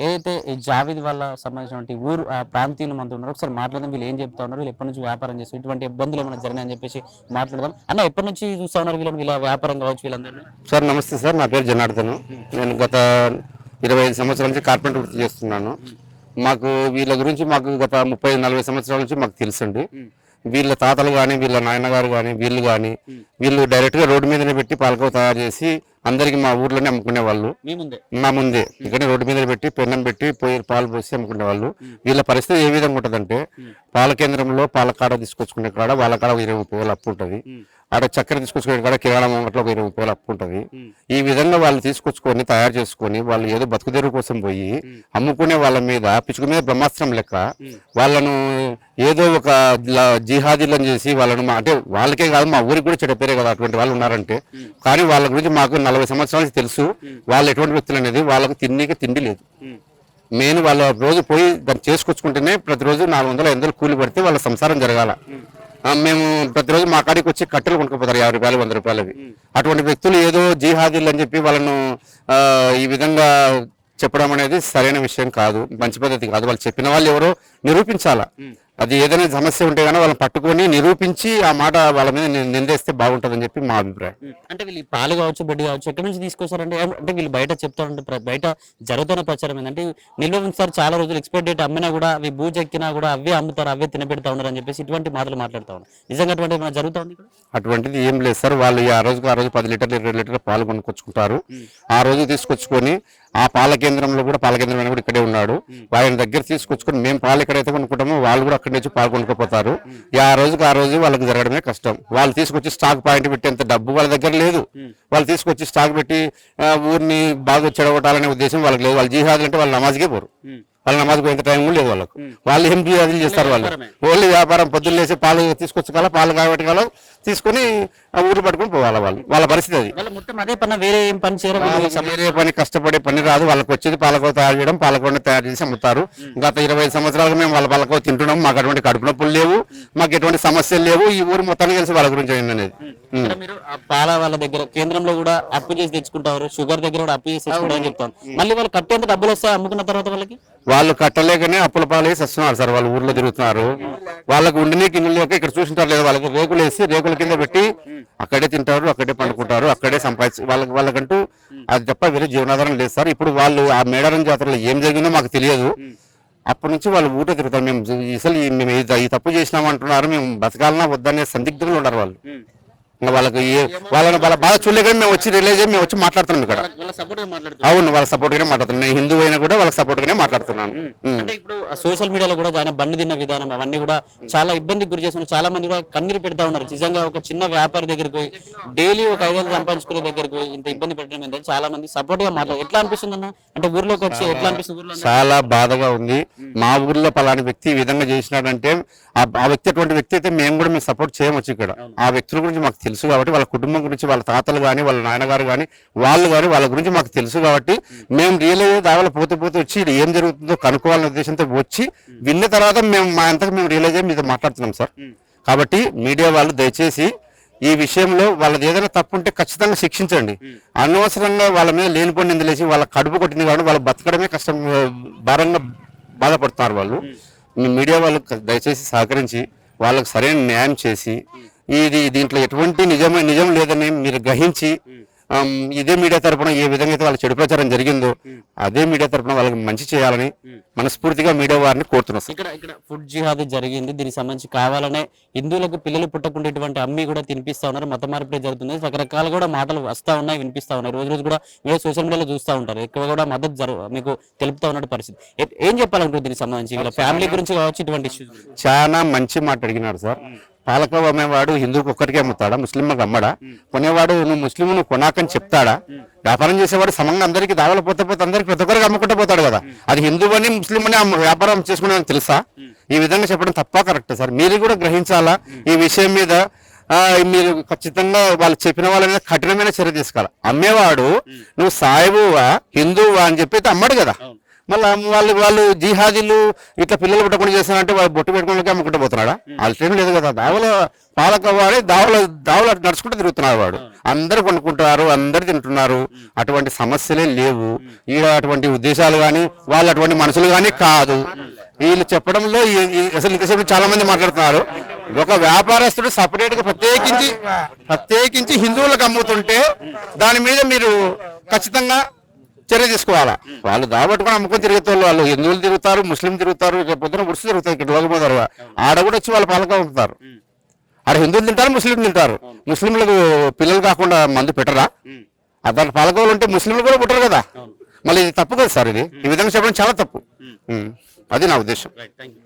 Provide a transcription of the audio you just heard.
ఏదైతే ఈ జావేద్ వాళ్ళ సంబంధించినటువంటి ఊరు ప్రాంతీయులు మనతో ఉన్నారు. ఒకసారి మాట్లాడదాం. వీళ్ళు ఏం చెప్తా ఉన్నారు, వీళ్ళు ఎప్పటి నుంచి వ్యాపారం చేస్తారు, ఇటువంటి ఇబ్బందులు ఏమైనా జరిగినాయని చెప్పేసి మాట్లాడదాం. అన్న ఎప్పటి నుంచి చూస్తా ఉన్నారు వీళ్ళ వ్యాపారం కావచ్చు వీళ్ళందరూ? సార్ నమస్తే సార్, నా పేరు జనార్దన్. నేను గత 25 సంవత్సరాల నుంచి కార్పెంటర్ వృత్తి చేస్తున్నాను. మాకు వీళ్ళ గురించి గత 30-40 సంవత్సరాల నుంచి మాకు తెలుసండి. వీళ్ళ తాతలు కానీ, వీళ్ళ నాయనగారు కానీ, వీళ్ళు డైరెక్ట్గా రోడ్డు మీదనే పెట్టి పాలకోవ తయారు చేసి అందరికి మా ఊర్లోనే అమ్ముకునే వాళ్ళు. మా ముందే ఇక్కడ రోడ్డు మీద పెట్టి పెన్నం పెట్టి పోయి పాలు పోసి అమ్ముకునే వాళ్ళు. వీళ్ళ పరిస్థితి ఏ విధంగా ఉంటుందంటే, పాల కేంద్రంలో పాల కాడ తీసుకొచ్చుకునే కాడ వాళ్ళ కాడ 20-30 వేలు అప్పు ఉంటుంది. ఆడ చక్కెర తీసుకొచ్చుకునే కాడ కిరాణా ముంగట్లో 20-30 వేలు అప్పు ఉంటుంది. ఈ విధంగా వాళ్ళు తీసుకొచ్చుకొని తయారు చేసుకొని వాళ్ళు ఏదో బతుకుదెరువు కోసం పోయి అమ్ముకునే వాళ్ళ మీద పిచ్చుకు మీద బ్రహ్మాస్త్రం లెక్క వాళ్ళను ఏదో ఒక జిహాదీలను చేసి వాళ్ళను అంటే వాళ్ళకే కాదు మా ఊరికి కూడా చెడ్డ పేరే కదా అటువంటి వాళ్ళు ఉన్నారంటే. కానీ వాళ్ళ గురించి మాకు 40 సంవత్సరాల నుంచి తెలుసు. వాళ్ళు ఎటువంటి వ్యక్తులు అనేది వాళ్ళకు తిండి లేదు. మెయిన్ వాళ్ళ రోజు పోయి దాన్ని చేసుకొచ్చుకుంటేనే ప్రతిరోజు 400-500 కూలి పడితే వాళ్ళ సంసారం జరగాల. మేము ప్రతిరోజు మా కాడికి వచ్చి కట్టెలు కొనుక్కోపోతారు 50 రూపాయలు 100 రూపాయలవి. అటువంటి వ్యక్తులు ఏదో జిహాదీలు అని చెప్పి వాళ్ళను ఈ విధంగా చెప్పడం అనేది సరైన విషయం కాదు, మంచి పద్ధతి కాదు. వాళ్ళు చెప్పిన వాళ్ళు ఎవరో నిరూపించాలా. అది ఏదైనా సమస్య ఉంటే కానీ వాళ్ళని పట్టుకొని నిరూపించి ఆ మాట వాళ్ళ మీద నిందేస్తే బాగుంటుందని చెప్పి మా అభిప్రాయం. అంటే వీళ్ళు పాలు కావచ్చు బెడ్ కావచ్చు ఎక్కడి నుంచి తీసుకొస్తారంటే, అంటే వీళ్ళు బయట చెప్తారంటే బయట జరుగుతున్న ప్రచారం ఏంటంటే నిల్వ ఉంచుతారు, చాలా రోజులు ఎక్స్పైర్ డేట్ అమ్మినా కూడా అవి బూజెక్కినా కూడా అవే అమ్ముతారు, అవే తినబెడతా ఉన్నారు అని చెప్పేసి ఇటువంటి మాటలు మాట్లాడుతూ ఉన్నారు. నిజంగా అటువంటి ఏమైనా జరుగుతూ ఉంది? అటువంటిది ఏం లేదు సార్. వాళ్ళు ఆ రోజు 10 లీటర్లు 20 లీటర్లు పాలు కొనుక్కొచ్చుకుంటారు. ఆ రోజు తీసుకొచ్చుకొని ఆ పాల కేంద్రంలో కూడా పాల కేంద్రం కూడా ఇక్కడే ఉన్నాడు. ఆయన దగ్గర తీసుకొచ్చుకొని మేము పాలు ఎక్కడైతే కొనుక్కుంటామో వాళ్ళు కూడా అక్కడి నుంచి పాలు కొనుక్కోపోతారు. ఆ రోజు వాళ్ళకి జరగడమే కష్టం. వాళ్ళు తీసుకొచ్చి స్టాక్ పాయింట్ పెట్టేంత డబ్బు వాళ్ళ దగ్గర లేదు. వాళ్ళు తీసుకొచ్చి స్టాక్ పెట్టి ఊరిని బాగా చెడగొట్టాలనే ఉద్దేశం వాళ్ళకి లేదు. వాళ్ళు జిహాదులు అంటే వాళ్ళు నమాజ్కే పోరు. వాళ్ళ నమాజ్ పోయేంత టైం కూడా లేదు వాళ్ళకు. వాళ్ళు ఏం జిహాదులు చేస్తారు? వాళ్ళు ఓన్లీ వ్యాపారం. పొద్దున్న లేసి పాలు తీసుకొచ్చుకోవాలా, పాలు కాబట్టికాల తీసుకొని ఊర్లు పట్టుకొని పోవాలి. వాళ్ళ పరిస్థితి అది. వేరే పని కష్టపడే పని రాదు వాళ్ళకి. వచ్చేది పాలకోవ తయారు చేయడం, పాలకోవని తయారు చేసి అమ్ముతారు. గత 25 సంవత్సరాలుగా మేము వాళ్ళ పాలకోవ తింటున్నాం. మాకు అటువంటి కడుపు నొప్పులు లేవు, మాకు ఎటువంటి సమస్యలు లేవు. ఈ ఊరు మొత్తానికి తెలిసి వాళ్ళ గురించి అనేది. మీరు పాల వాళ్ళ దగ్గర కేంద్రంలో కూడా అప్పు చేసి తెచ్చుకుంటారు, షుగర్ దగ్గర కూడా అప్పు చేసి తెచ్చుకుంటారు అని చెప్తాను. మళ్ళీ వాళ్ళు కట్టేంత డబ్బులు వస్తాయి అమ్ముకున్న తర్వాత వాళ్ళు కట్టలేకనే అప్పుల పాలేసి వస్తున్నారు సార్. వాళ్ళు ఊర్లో తిరుగుతున్నారు. వాళ్ళకు ఉండినీకి ఇల్లు లేక ఇక్కడ చూసింటారు లేదు. వాళ్ళకి రేకులు వేసి రేకుల కింద పెట్టి అక్కడే తింటారు, అక్కడే పండుకుంటారు, అక్కడే సంపాదించి వాళ్ళకంటూ అది తప్ప వేరే జీవనాధారం లేదు సార్. ఇప్పుడు వాళ్ళు ఆ మేడారం జాతరలో ఏం జరిగిందో మాకు తెలియదు. అప్పటి నుంచి వాళ్ళు ఊట తిరుగుతారు. మేము ఈ తప్పు చేసినామంటున్నారు, మేము బతకాలన్నా వద్దనే సందిగ్ధంలో ఉన్నారు వాళ్ళు. వాళ్ళకి వాళ్ళని వాళ్ళ బాధ చూడలేక మేము వచ్చి రిలీజ్ మేము వచ్చి మాట్లాడుతున్నాం ఇక్కడ. అవును, వాళ్ళ సపోర్ట్ గానే మాట్లాడుతున్నాను. నేను హిందూ అయినా కూడా వాళ్ళ సపోర్ట్ గానే మాట్లాడుతున్నాను. అంటే ఇప్పుడు సోషల్ మీడియాలో కూడా ఆయన బండి తిన్న విధానం అవన్నీ కూడా చాలా ఇబ్బందికి గురి చేస్తున్నారు. చాలా మంది కూడా కన్నీరు పెడతా ఉన్నారు. నిజంగా ఒక చిన్న వ్యాపారి దగ్గరికి పోయి డైలీ ఒక 5,000 సంపాదించుకునే దగ్గరికి పోయి ఇంత ఇబ్బంది పెట్టడం ఏంటంటే చాలా మంది సపోర్ట్ గా మాట్లాడారు. ఎట్లా అనిపిస్తుంది అన్న? అంటే ఊర్లోకి వచ్చి ఎట్లా అనిపిస్తుంది? చాలా బాధగా ఉంది. మా ఊర్లో పలాని వ్యక్తి ఈ విధంగా చేసినాడంటే ఆ వ్యక్తి అటువంటి వ్యక్తి అయితే మేము కూడా మేము సపోర్ట్ చేయవచ్చు. ఇక్కడ ఆ వ్యక్తుల గురించి మాకు తెలుసు కాబట్టి, వాళ్ళ కుటుంబం గురించి, వాళ్ళ తాతలు కానీ, వాళ్ళ నాయనగారు కానీ, వాళ్ళ గురించి మాకు తెలుసు కాబట్టి మేము రియలైజ్ దావలు పోతే వచ్చి ఏం జరుగుతుందో కనుక్కోవాలనే ఉద్దేశంతో వచ్చి విన్న తర్వాత మేము మా అంతకు మేము రియలైజ్ అయ్యి మీతో మాట్లాడుతున్నాం సార్. కాబట్టి మీడియా వాళ్ళు దయచేసి ఈ విషయంలో వాళ్ళది ఏదైనా తప్పు ఉంటే ఖచ్చితంగా శిక్షించండి. అనవసరంగా వాళ్ళ మీద లేనిపోయి నిందలేసి వాళ్ళ కడుపు కొట్టింది కాబట్టి వాళ్ళు బతకడమే కష్టం, భారంగా బాధపడుతున్నారు వాళ్ళు. మీడియా వాళ్ళు దయచేసి సహకరించి వాళ్ళకు సరైన న్యాయం చేసి దీంట్లో ఎటువంటి నిజం లేదని మీరు గ్రహించి ఇదే మీడియా తరపున ఏ విధంగా అయితే వాళ్ళ చెడు ప్రచారం జరిగిందో అదే మీడియా తరపున వాళ్ళకి మంచి చేయాలని మనస్ఫూర్తిగా మీడియా వారిని కోరుతున్నాం. ఇక్కడ ఫుడ్ జిహాద్ జరిగింది, దీనికి సంబంధించి కావాలనే హిందువులకు పిల్లలు పుట్టకుండా ఇటువంటి అమ్మి కూడా తినిపిస్తా ఉన్నారు, మత మార్పిడి జరుగుతుంది, రకరకాల కూడా మాటలు వస్తా ఉన్నాయి, వినిపిస్తా ఉన్నాయి. రోజు కూడా మీరు సోషల్ మీడియాలో చూస్తూ ఉంటారు, ఎక్కువ కూడా మద్దతు మీకు తెలుపుతా ఉన్నట్టు పరిస్థితి. ఏం చెప్పాలంటారు దీనికి సంబంధించి? వీళ్ళ ఫ్యామిలీ గురించి కావచ్చు ఇటువంటి ఇష్యూస్. చాలా మంచి మాట అడిగినాడు సార్. పాలకోవ అమ్మేవాడు హిందువుకి ఒక్కరికే అమ్ముతాడా, ముస్లింకి అమ్మడా? కొనేవాడు నువ్వు ముస్లిం నువ్వు కొనాకని చెప్తాడా? వ్యాపారం చేసేవాడు సమంగా అందరికీ దావలు పోతే అందరికి ప్రతి ఒక్కరికి అమ్ముకుంటూ పోతాడు కదా. అది హిందూ అని ముస్లిం అని వ్యాపారం చేసుకునే తెలుసా? ఈ విధంగా చెప్పడం తప్ప కరెక్ట్ సార్. మీరు కూడా గ్రహించాలా ఈ విషయం మీద. మీరు ఖచ్చితంగా వాళ్ళు చెప్పిన వాళ్ళ మీద కఠినమైన చర్య తీసుకోవాలి. అమ్మేవాడు నువ్వు సాయిబువా హిందువా అని చెప్పి అమ్మడు కదా. మళ్ళీ వాళ్ళు జిహాదీలు ఇట్లా పిల్లలు పుట్టకుండా చేస్తారంటే వాళ్ళు బొట్టు పెట్టుకుని అమ్ముకుంటూ పోతున్నాడా? వాళ్ళకేం లేదు కదా. పాలక వాడి దావలో నడుచుకుంటూ తిరుగుతున్నాడు వాడు. అందరు కొనుక్కుంటున్నారు, అందరు తింటున్నారు. అటువంటి సమస్యలే లేవు ఈడ. అటువంటి ఉద్దేశాలు కానీ వాళ్ళు అటువంటి మనుషులు కానీ కాదు. వీళ్ళు చెప్పడంలో అసలు ఇంతసేపు చాలా మంది మాట్లాడుతున్నారు. ఒక వ్యాపారస్తుడు సపరేట్ గా ప్రత్యేకించి హిందువులకు అమ్ముతుంటే దాని మీద మీరు ఖచ్చితంగా చర్య తీసుకోవాలా. వాళ్ళు దాబట్టుకొని అమ్ముకొని తిరుగుతారు. వాళ్ళు హిందువులు తిరుగుతారు, ముస్లిం తిరుగుతారు, పొద్దున గుడిసి తిరుగుతారు. ఇక్కడ లోకమోదారు ఆడ కూడా వచ్చి వాళ్ళ పాలక అమ్ముతారు. ఆడ హిందువులు తింటారు, ముస్లింలు తింటారు. ముస్లింలకు పిల్లలు కాకుండా మందు పెట్టరా? దాని పాలకవులు ఉంటే ముస్లింలు కూడా పుట్టరు కదా. మళ్ళీ ఇది తప్పు కదా సార్. ఇది ఈ విధంగా చెప్పడం చాలా తప్పు. అది నా ఉద్దేశం.